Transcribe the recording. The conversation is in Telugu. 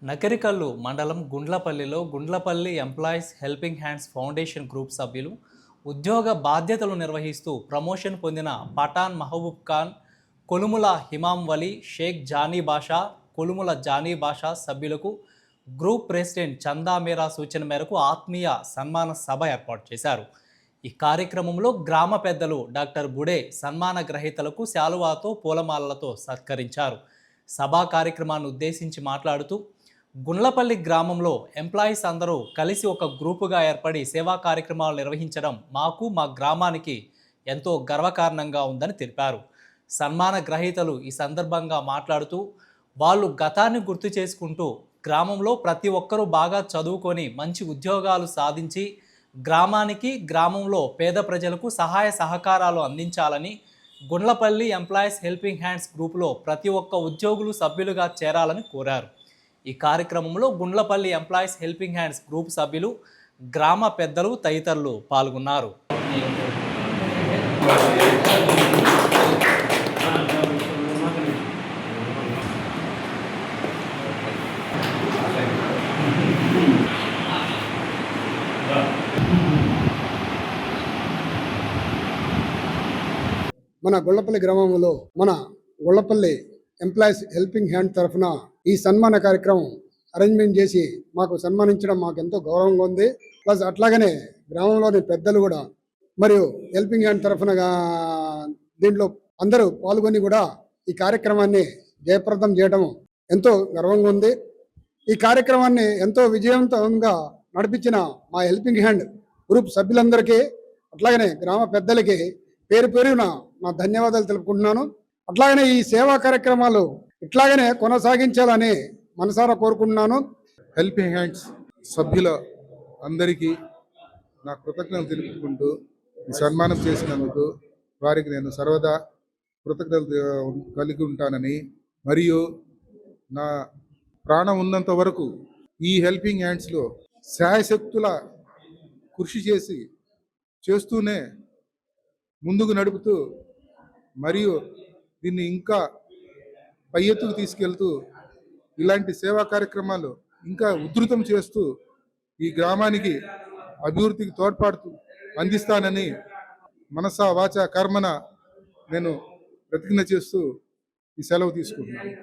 నకరికల్లు మండలం గుండ్లపల్లిలో Gundlapalli employees helping hands foundation group సభ్యులు ఉద్యోగ బాధ్యతలు నిర్వహిస్తూ ప్రమోషన్ పొందిన పఠాన్ మహబూబ్ ఖాన్, కొలుముల హిమాం వలి, షేక్ జానీ బాషా, కొలుముల జానీ బాషా సభ్యులకు గ్రూప్ ప్రెసిడెంట్ చందా మీరా సూచన మేరకు ఆత్మీయ సన్మాన సభ ఏర్పాటు చేశారు. ఈ కార్యక్రమంలో గ్రామ పెద్దలు డాక్టర్ బుడే సన్మాన గ్రహీతలకు శాలువాతో పూలమాలలతో సత్కరించారు. సభా కార్యక్రమాన్ని ఉద్దేశించి మాట్లాడుతూ గుండ్లపల్లి గ్రామంలో ఎంప్లాయీస్ అందరూ కలిసి ఒక గ్రూపుగా ఏర్పడి సేవా కార్యక్రమాలు నిర్వహించడం మాకు మా గ్రామానికి ఎంతో గర్వకారణంగా ఉందని తెలిపారు. సన్మాన గ్రహీతలు ఈ సందర్భంగా మాట్లాడుతూ వాళ్ళు గతాన్ని గుర్తు చేసుకుంటూ గ్రామంలో ప్రతి ఒక్కరూ బాగా చదువుకొని మంచి ఉద్యోగాలు సాధించి గ్రామానికి, గ్రామంలో పేద ప్రజలకు సహాయ సహకారాలు అందించాలని గుండ్లపల్లి ఎంప్లాయీస్ హెల్పింగ్ హ్యాండ్స్ గ్రూపులో ప్రతి ఒక్క ఉద్యోగులు సభ్యులుగా చేరాలని కోరారు. ఈ కార్యక్రమంలో Gundlapalli employees helping hands group సభ్యులు, గ్రామ పెద్దలు తదితరులు పాల్గొన్నారు. మన గొల్లపల్లి గ్రామంలో మన గొల్లపల్లి ఎంప్లాయీస్ హెల్పింగ్ హ్యాండ్ తరఫున ఈ సన్మాన కార్యక్రమం అరేంజ్మెంట్ చేసి మాకు సన్మానించడం మాకు ఎంతో గౌరవంగా ఉంది. ప్లస్ అట్లాగనే గ్రామంలోని పెద్దలు కూడా మరియు హెల్పింగ్ హ్యాండ్ తరఫున దీంట్లో అందరూ పాల్గొని కూడా ఈ కార్యక్రమాన్ని జయప్రదం చేయడం ఎంతో గర్వంగా ఉంది. ఈ కార్యక్రమాన్ని ఎంతో విజయవంతంగా నడిపించిన మా హెల్పింగ్ హ్యాండ్ గ్రూప్ సభ్యులందరికీ అట్లాగనే గ్రామ పెద్దలకి పేరు పేరున నా ధన్యవాదాలు తెలుపుకుంటున్నాను. అట్లాగనే ఈ సేవా కార్యక్రమాలు ఇట్లాగనే కొనసాగించాలని మనసారా కోరుకుంటున్నాను. హెల్పింగ్ హ్యాండ్స్ సభ్యుల అందరికీ నా కృతజ్ఞతలు తెలుపుకుంటూ ఈ సన్మానం చేసినందుకు వారికి నేను సర్వదా కృతజ్ఞతలు కలిగి ఉంటానని, మరియు నా ప్రాణం ఉన్నంత వరకు ఈ హెల్పింగ్ హ్యాండ్స్లో శాయశక్తుల కృషి చేస్తూనే ముందుకు నడుపుతూ మరియు దీన్ని ఇంకా పై ఎత్తుకు తీసుకెళ్తూ ఇలాంటి సేవా కార్యక్రమాలు ఇంకా ఉధృతం చేస్తూ ఈ గ్రామానికి అభివృద్ధికి తోడ్పాటు అందిస్తానని మనసా వాచా కర్మన నేను ప్రతిజ్ఞ చేస్తూ ఈ సెలవు తీసుకుంటున్నాను.